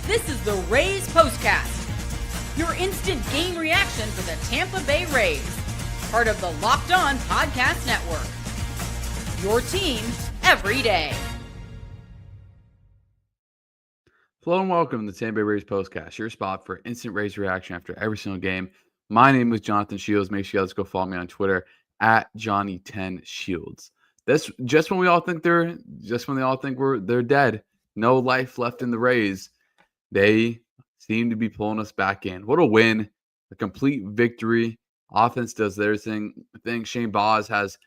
This is the Rays POSTCAST, your instant game reaction for the Tampa Bay Rays, part of the Locked On Podcast Network. Your team every day. Hello and welcome to the Tampa Bay Rays POSTCAST, your spot for instant Rays reaction after every single game. My name is Jonathan Shields. Make sure you guys go follow me on Twitter at Johnny10Shields. That's just when they all think they're dead. No life left in the Rays. They seem to be pulling us back in. What a win. A complete victory. Offense does their thing. Shane Baz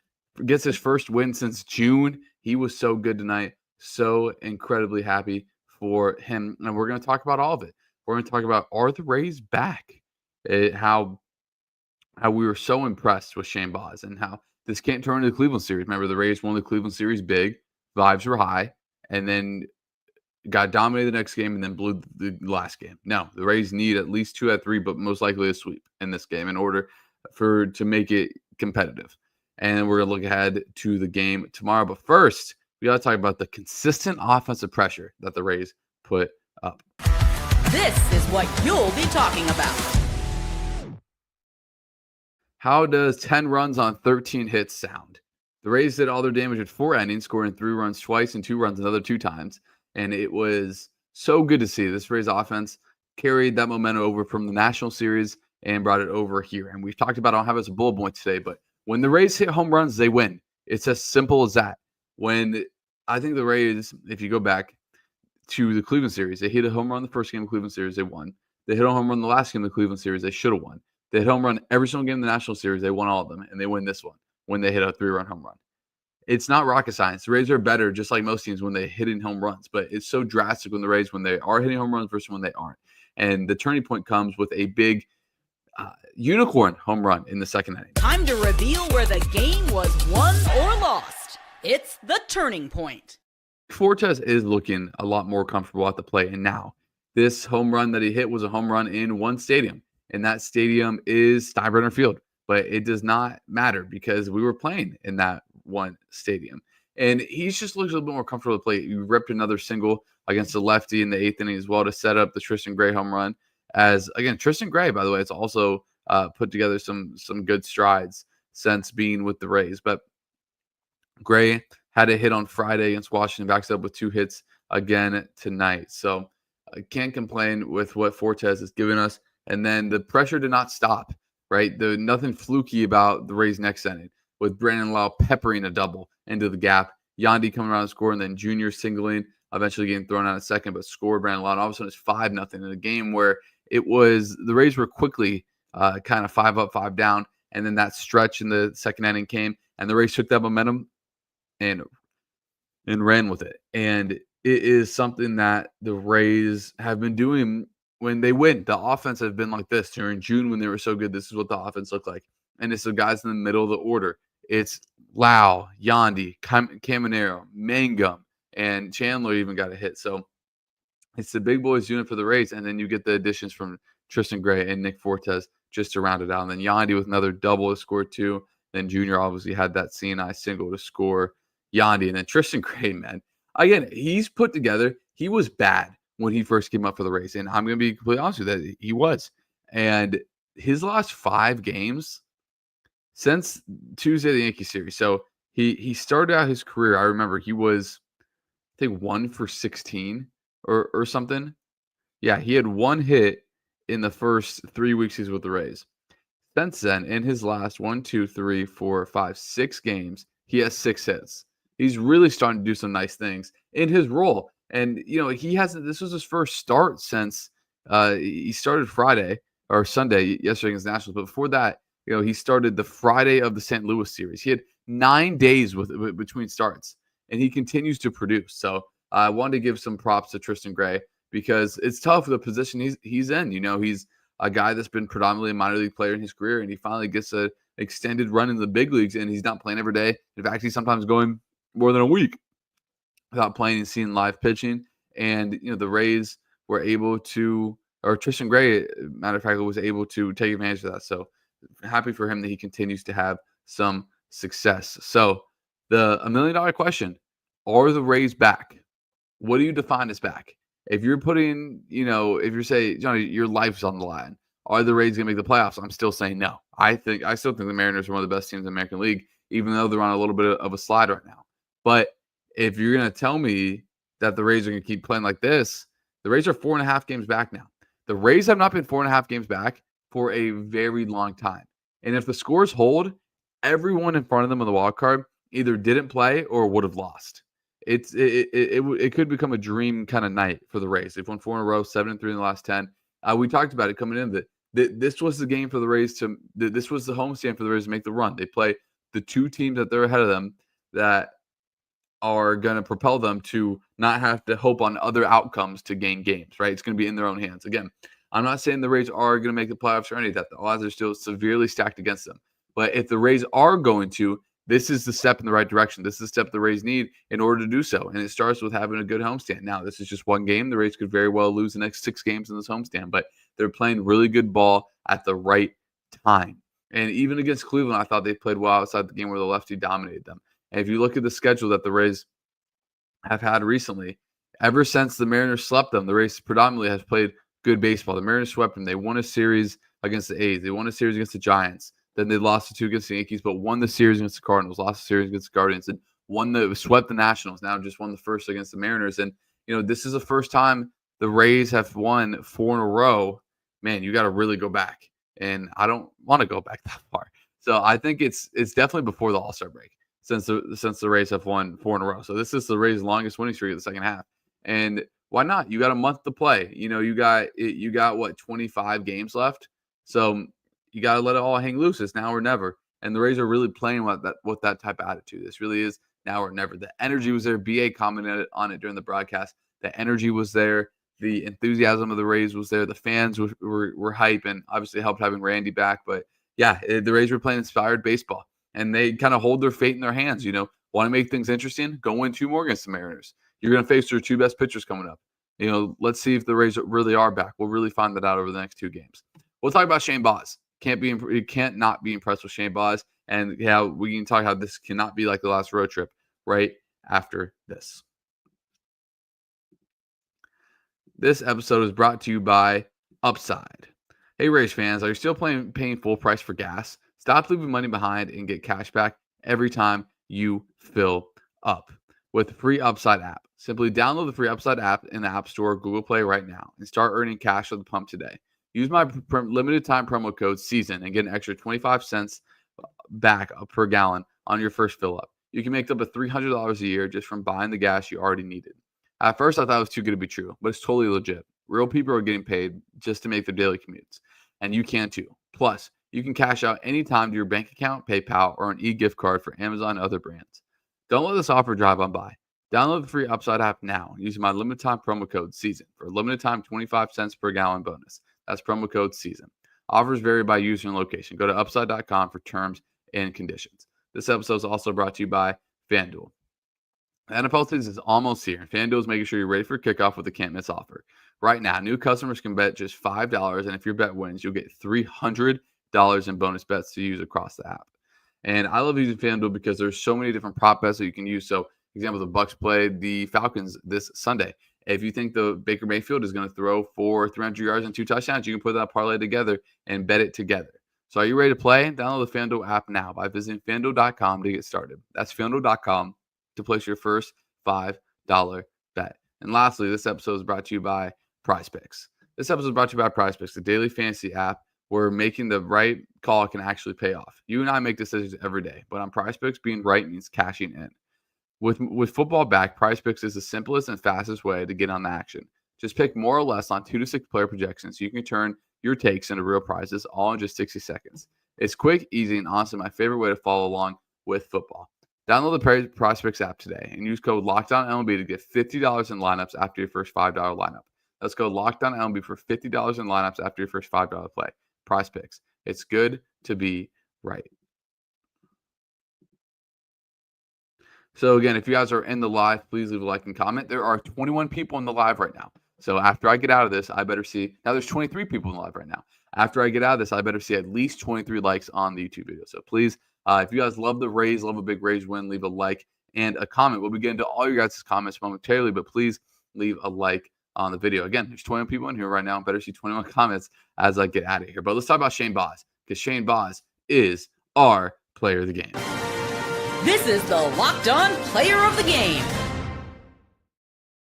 gets his first win since June. He was so good tonight. So incredibly happy for him. And we're going to talk about all of it. We're going to talk about, are the Rays back? How we were so impressed with Shane Baz and how this can't turn into the Cleveland series. Remember, the Rays won the Cleveland series big. Vibes were high. And then got dominated the next game and then blew the last game. No, the Rays need at least 2 out of 3, but most likely a sweep in this game in order to make it competitive. And we're going to look ahead to the game tomorrow. But first, we got to talk about the consistent offensive pressure that the Rays put up. This is what you'll be talking about. How does 10 runs on 13 hits sound? The Rays did all their damage with 4 innings, scoring 3 runs twice and 2 runs another 2 times. And it was so good to see. This Rays offense carried that momentum over from the National Series and brought it over here. And we've talked about, I don't have it as a bullet point today, but when the Rays hit home runs, they win. It's as simple as that. When I think the Rays, if you go back to the Cleveland series, they hit a home run the first game of the Cleveland series, they won. They hit a home run the last game of the Cleveland series, they should have won. They hit home run every single game in the National Series, they won all of them, and they win this one when they hit a 3-run home run. It's not rocket science. The Rays are better, just like most teams, when they hit in home runs. But it's so drastic when the Rays, when they are hitting home runs versus when they aren't. And the turning point comes with a big unicorn home run in the second inning. Time to reveal where the game was won or lost. It's the turning point. Fortes is looking a lot more comfortable at the plate. And now, this home run that he hit was a home run in one stadium. And that stadium is Steinbrenner Field. But it does not matter because we were playing in that one stadium. And he's just looks a little bit more comfortable to play. He ripped another single against the lefty in the 8th inning as well to set up the Tristan Gray home run. As, again, Tristan Gray, by the way, it's also put together some good strides since being with the Rays. But Gray had a hit on Friday against Washington, backs up with 2 hits again tonight. So I can't complain with what Fortes has given us. And then the pressure did not stop, right? There's nothing fluky about the Rays' next inning, with Brandon Lowe peppering a double into the gap. Yandy coming around and scoring, then Junior singling, eventually getting thrown out at second, but scored Brandon Lowe. And all of a sudden it's 5-0 in a game where it was the Rays were quickly kind of 5 up, 5 down. And then that stretch in the second inning came, and the Rays took that momentum and ran with it. And it is something that the Rays have been doing when they win. The offense has been like this during June when they were so good. This is what the offense looked like. And it's the guys in the middle of the order. It's Lau, Yandy, Caminero, Mangum, and Chandler even got a hit. So it's the big boys unit for the Rays. And then you get the additions from Tristan Gray and Nick Fortes just to round it out. And then Yandy with another double to score 2. Then Junior obviously had that CNI single to score Yandy. And then Tristan Gray, man. Again, he's put together. He was bad when he first came up for the Rays. And I'm going to be completely honest with you that he was. And his last 5 games since Tuesday, the Yankee series. So he started out his career. I remember he was, I think, 1 for 16 or something. Yeah, he had 1 hit in the first 3 weeks he was with the Rays. Since then, in his last 6 games, he has 6 hits. He's really starting to do some nice things in his role. And, you know, this was his first start since he started Friday or Sunday yesterday against the Nationals. But before that, you know, he started the Friday of the St. Louis series. He had 9 days between starts, and he continues to produce. So I wanted to give some props to Tristan Gray because it's tough for the position he's in. You know, he's a guy that's been predominantly a minor league player in his career, and he finally gets an extended run in the big leagues, and he's not playing every day. In fact, he's sometimes going more than a week without playing and seeing live pitching. And, you know, the Rays were able to, or Tristan Gray, matter of fact, was able to take advantage of that. So happy for him that he continues to have some success. So the $1 million question, are the Rays back? What do you define as back? If you're putting, if you're saying, Johnny, your life's on the line, are the Rays going to make the playoffs? I'm still saying no. I still think the Mariners are one of the best teams in the American League, even though they're on a little bit of a slide right now. But if you're going to tell me that the Rays are going to keep playing like this, the Rays are 4.5 games back now. The Rays have not been 4.5 games back for a very long time. And if the scores hold, everyone in front of them on the wild card either didn't play or would have lost. It could become a dream kind of night for the Rays. They've won 4 in a row, 7-3 in the last 10. We talked about it coming in that this was the game for the Rays this was the homestand for the Rays to make the run. They play the two teams that they're ahead of them that are going to propel them to not have to hope on other outcomes to gain games, right? It's going to be in their own hands. Again, I'm not saying the Rays are going to make the playoffs or any of that. The odds are still severely stacked against them. But if the Rays are going to, this is the step in the right direction. This is the step the Rays need in order to do so. And it starts with having a good homestand. Now, this is just one game. The Rays could very well lose the next 6 games in this homestand, but they're playing really good ball at the right time. And even against Cleveland, I thought they played well outside the game where the lefty dominated them. And if you look at the schedule that the Rays have had recently, ever since the Mariners swept them, the Rays predominantly has played good baseball. The Mariners swept them. They won a series against the A's. They won a series against the Giants. Then they lost the 2 against the Yankees, but won the series against the Cardinals, lost the series against the Guardians, and swept the Nationals. Now just won the first against the Mariners. And, this is the first time the Rays have won 4 in a row. Man, you got to really go back. And I don't want to go back that far. So I think it's definitely before the All-Star break since the Rays have won 4 in a row. So this is the Rays' longest winning streak of the second half. And why not? You got a month to play. You got what, 25 games left. So you got to let it all hang loose. It's now or never. And the Rays are really playing with that type of attitude. This really is now or never. The energy was there. BA commented on it during the broadcast. The energy was there. The enthusiasm of the Rays was there. The fans were hype and obviously helped having Randy back. But yeah, the Rays were playing inspired baseball. And they kind of hold their fate in their hands. Want to make things interesting? Go win 2 more against the Mariners. You're going to face their 2 best pitchers coming up. Let's see if the Rays really are back. We'll really find that out over the next 2 games. We'll talk about Shane Baz. You can't not be impressed with Shane Baz. And yeah, we can talk how this cannot be like the last road trip right after this. This episode is brought to you by Upside. Hey, Rays fans, are you still paying full price for gas? Stop leaving money behind and get cash back every time you fill up with the free Upside app. Simply download the free Upside app in the App Store or Google Play right now and start earning cash at the pump today. Use my limited time promo code SEASON and get an extra 25 cents back per gallon on your first fill up. You can make up to $300 a year just from buying the gas you already needed. At first, I thought it was too good to be true, but it's totally legit. Real people are getting paid just to make their daily commutes, and you can too. Plus, you can cash out anytime to your bank account, PayPal, or an e-gift card for Amazon and other brands. Don't let this offer drive on by. Download the free Upside app now using my limited time promo code SEASON for a limited time 25 cents per gallon bonus. That's promo code SEASON. Offers vary by user and location. Go to upside.com for terms and conditions. This episode is also brought to you by FanDuel. The NFL season is almost here, and FanDuel is making sure you're ready for kickoff with a can't-miss offer. Right now, new customers can bet just $5, and if your bet wins, you'll get $300 in bonus bets to use across the app. And I love using FanDuel because there's so many different prop bets that you can use. So, for example, the Bucs played the Falcons this Sunday. If you think the Baker Mayfield is going to throw for 300 yards and 2 touchdowns, you can put that parlay together and bet it together. So are you ready to play? Download the FanDuel app now by visiting FanDuel.com to get started. That's FanDuel.com to place your first $5 bet. And lastly, this episode is brought to you by PrizePicks. This episode is brought to you by PrizePicks, the daily fantasy app where making the right call can actually pay off. You and I make decisions every day, but on PrizePicks, being right means cashing in. With football back, PrizePicks is the simplest and fastest way to get on the action. Just pick more or less on 2 to 6 player projections so you can turn your takes into real prizes all in just 60 seconds. It's quick, easy, and honestly my favorite way to follow along with football. Download the PrizePicks app today and use code LOCKEDONMLB to get $50 in lineups after your first $5 lineup. Let's go LOCKEDONMLB for $50 in lineups after your first $5 play. PrizePicks. It's good to be right. So again, if you guys are in the live, please leave a like and comment. There are 21 people in the live right now. So after I get out of this, I better see. Now there's 23 people in the live right now. After I get out of this, I better see at least 23 likes on the YouTube video. So please, if you guys love the Rays, love a big Rays win, leave a like and a comment. We'll be getting to all your guys' comments momentarily, but please leave a like on the video. Again, there's 21 people in here right now. Better see 21 comments as I get out of here. But let's talk about Shane Baz, because Shane Baz is our player of the game. This is the Locked On Player of the Game.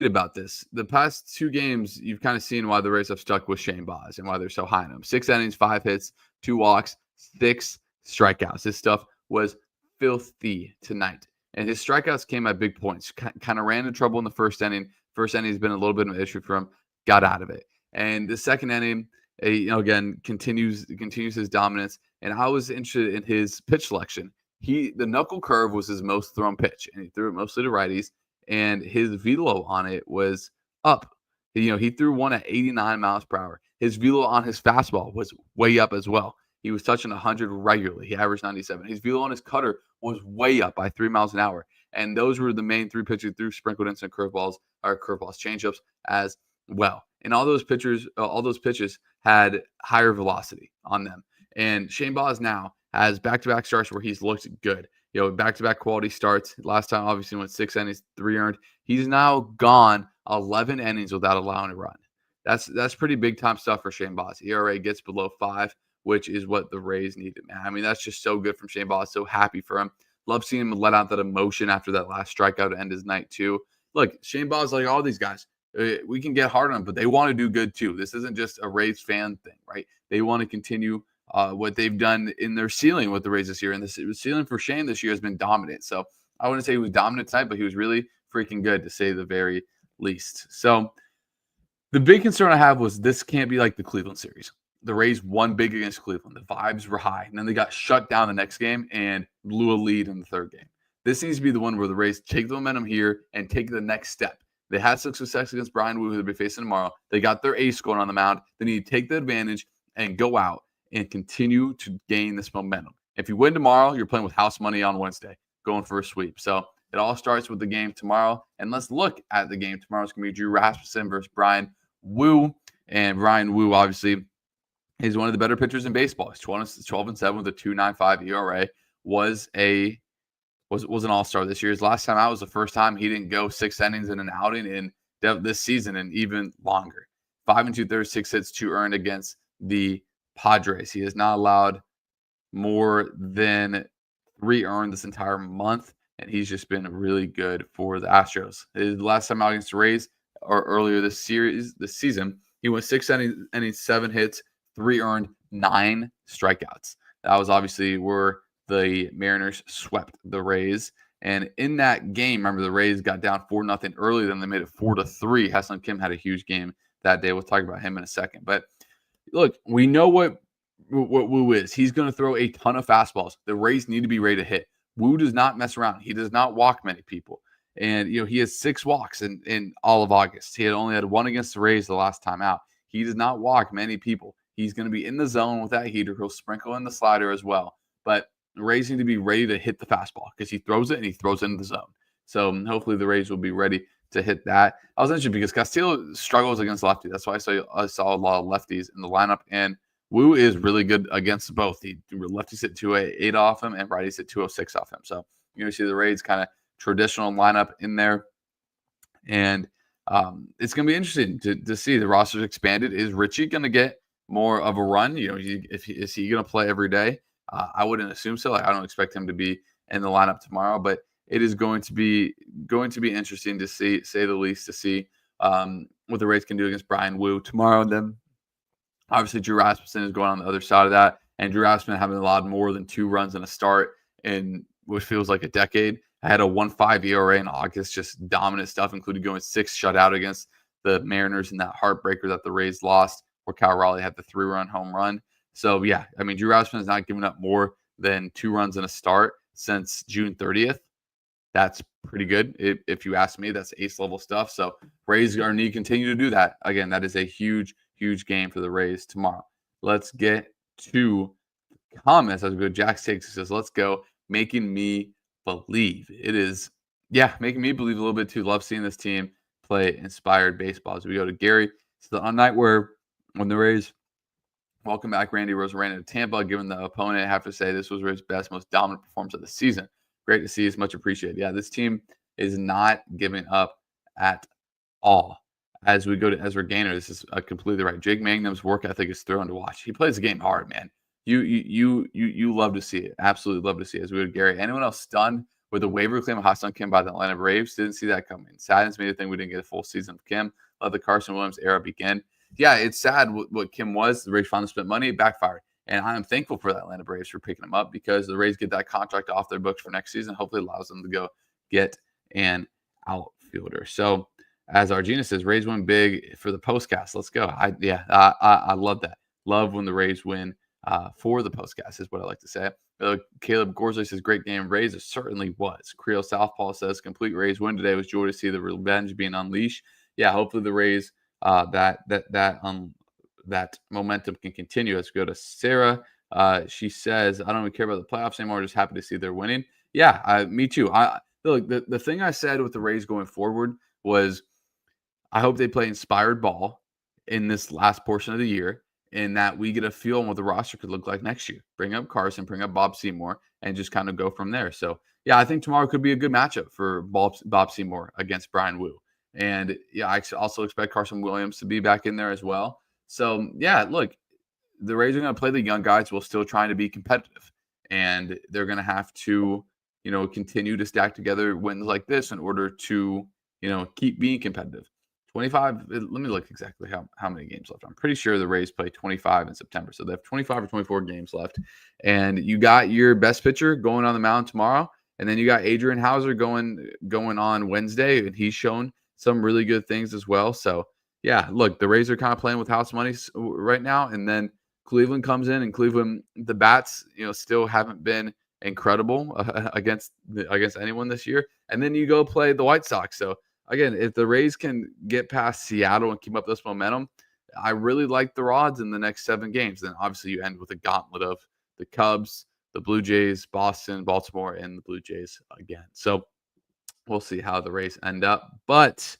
About this, the past 2 games, you've kind of seen why the Rays have stuck with Shane Baz and why they're so high on him. 6 innings, 5 hits, 2 walks, 6 strikeouts. This stuff was filthy tonight. And his strikeouts came at big points. Kind of ran into trouble in the first inning. First inning has been a little bit of an issue for him. Got out of it. And the second inning, again, continues his dominance. And I was interested in his pitch selection. The knuckle curve was his most thrown pitch, and he threw it mostly to righties. And his velo on it was up. He threw one at 89 miles per hour. His velo on his fastball was way up as well. He was touching 100 regularly. He averaged 97. His velo on his cutter was way up by 3 miles an hour. And those were the main 3 pitches he threw, sprinkled in some curveballs, changeups as well. And all those pitches had higher velocity on them. And Shane Baz now has back-to-back starts where he's looked good. Back-to-back quality starts. Last time, obviously, went 6 innings, 3 earned. He's now gone 11 innings without allowing a run. That's pretty big-time stuff for Shane Baz. ERA gets below 5, which is what the Rays needed, man. I mean, that's just so good from Shane Baz. So happy for him. Love seeing him let out that emotion after that last strikeout to end his night, too. Look, Shane Baz, like all these guys, we can get hard on them, but they want to do good, too. This isn't just a Rays fan thing, right? They want to continue what they've done in their ceiling with the Rays this year. And the ceiling for Shane this year has been dominant. So I wouldn't say he was dominant tonight, but he was really freaking good, to say the very least. So the big concern I have was this can't be like the Cleveland series. The Rays won big against Cleveland. The vibes were high. And then they got shut down the next game and blew a lead in the third game. This needs to be the one where the Rays take the momentum here and take the next step. They had some success against Brian Wu, who they'll be facing tomorrow. They got their ace going on the mound. They need to take the advantage and go out and continue to gain this momentum. If you win tomorrow, you're playing with house money on Wednesday, going for a sweep. So it all starts with the game tomorrow. And let's look at the game tomorrow. It's going to be Drew Rasmussen versus Brian Wu. And Brian Wu, obviously, is one of the better pitchers in baseball. He's 12-7 with a 2.95 ERA. Was an all-star this year. His last time out was the first time he didn't go 6 innings in an outing in this season, and even longer. 5 2/3, 6 hits, 2 earned against the Padres. He has not allowed more than 3 earned this entire month, and he's just been really good for the Astros. His last time out against the Rays, or earlier this season, he went 6 innings, 7 hits, 3 earned, 9 strikeouts. That was obviously where the Mariners swept the Rays. And in that game, remember, the Rays got down 4-0 early, then they made it 4-3. Ha-Seong Kim had a huge game that day. We'll talk about him in a second. But look, we know what Wu is. He's going to throw a ton of fastballs. The Rays need to be ready to hit. Wu does not mess around. He does not walk many people. And, he has 6 walks in all of August. He had only had 1 against the Rays the last time out. He does not walk many people. He's going to be in the zone with that heater. He'll sprinkle in the slider as well. But the Rays need to be ready to hit the fastball because he throws it and he throws it in the zone. So hopefully the Rays will be ready to hit that. I was interested because Castillo struggles against lefty. That's why I saw a lot of lefties in the lineup. And Wu is really good against both. Lefties hit 208 off him and righties hit 206 off him. So you're going to see the Rays kind of traditional lineup in there. And it's going to be interesting to see. The roster's expanded. Is Richie going to get more of a run? Is he going to play every day? I wouldn't assume so. I don't expect him to be in the lineup tomorrow, but it is going to be interesting to see, say the least, to see what the Rays can do against Brian Wu tomorrow. And then obviously Drew Rasmussen is going on the other side of that, and Drew Rasmussen having allowed more than 2 runs in a start in what feels like a decade. I had a 1.5 ERA in August, just dominant stuff, including going 6 shutout against the Mariners in that heartbreaker that the Rays lost, where Cal Raleigh had the 3-run home run. So, yeah, I mean, Drew Rasmussen has not given up more than 2 runs in a start since June 30th. That's pretty good. If you ask me, that's ace-level stuff. So, Rays are need to continue to do that. Again, that is a huge, huge game for the Rays tomorrow. Let's get to comments as we go. Jack Takes says, let's go. Making me believe. It is, making me believe a little bit too. Love seeing this team play inspired baseball. As we go to Gary. So, on a night when the Rays welcome back Randy Rosarena to Tampa, given the opponent, I have to say this was Ray's best, most dominant performance of the season. Great to see. It's much appreciated. Yeah, this team is not giving up at all. as we're Gainer, this is completely right. Jake Magnum's work ethic is thrilling to watch. He plays the game hard, man. You love to see it. Absolutely love to see it. As we would Gary. Anyone else stunned with the waiver claim of Ha-Seong Kim by the Atlanta Braves? Didn't see that coming. Saddens me to think we didn't get a full season of Kim. Let the Carson Williams era begin. Yeah, it's sad what Kim was. The Rays finally spent money, it backfired. And I am thankful for the Atlanta Braves for picking him up, because the Rays get that contract off their books for next season. Hopefully allows them to go get an outfielder. So as Argina says, Rays win big for the postcast. Let's go. I love that. Love when the Rays win for the postcast is what I like to say. Caleb Gorsley says, great game. Rays, it certainly was. Creole Southpaw says, complete Rays win today. It was joy to see the revenge being unleashed. Yeah, hopefully the Rays, that momentum can continue. Let's go to Sarah. She says, I don't even care about the playoffs anymore. Just happy to see they're winning. Yeah, me too. Look, the thing I said with the Rays going forward was, I hope they play inspired ball in this last portion of the year, and that we get a feel on what the roster could look like next year. Bring up Carson, bring up Bob Seymour, and just kind of go from there. So, yeah, I think tomorrow could be a good matchup for Bob Seymour against Brian Wu. And, yeah, I also expect Carson Williams to be back in there as well. So, yeah, look, the Rays are going to play the young guys while still trying to be competitive. And they're going to have to, continue to stack together wins like this in order to, keep being competitive. 25, let me look exactly how many games left. I'm pretty sure the Rays play 25 in September. So they have 25 or 24 games left. And you got your best pitcher going on the mound tomorrow. And then you got Adrian Hauser going on Wednesday. And he's shown some really good things as well. So, yeah, look, the Rays are kind of playing with house money right now. And then Cleveland comes in, and Cleveland, the bats, still haven't been incredible against anyone this year. And then you go play the White Sox. So, again, if the Rays can get past Seattle and keep up this momentum, I really like the odds in the next 7 games. Then obviously you end with a gauntlet of the Cubs, the Blue Jays, Boston, Baltimore, and the Blue Jays again. So we'll see how the Rays end up. But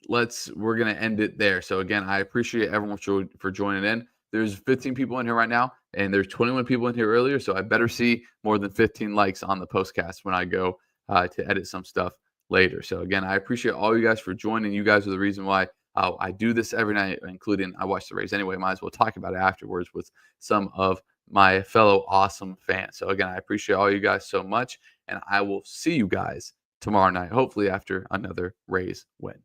we're going to end it there. So again, I appreciate everyone for joining in. There's 15 people in here right now, and there's 21 people in here earlier. So I better see more than 15 likes on the postcast when I go to edit some stuff later. So again, I appreciate all you guys for joining. You guys are the reason why I do this every night, including I watch the Rays anyway. Might as well talk about it afterwards with some of my fellow awesome fans. So again, I appreciate all you guys so much, and I will see you guys tomorrow night, hopefully after another Rays win.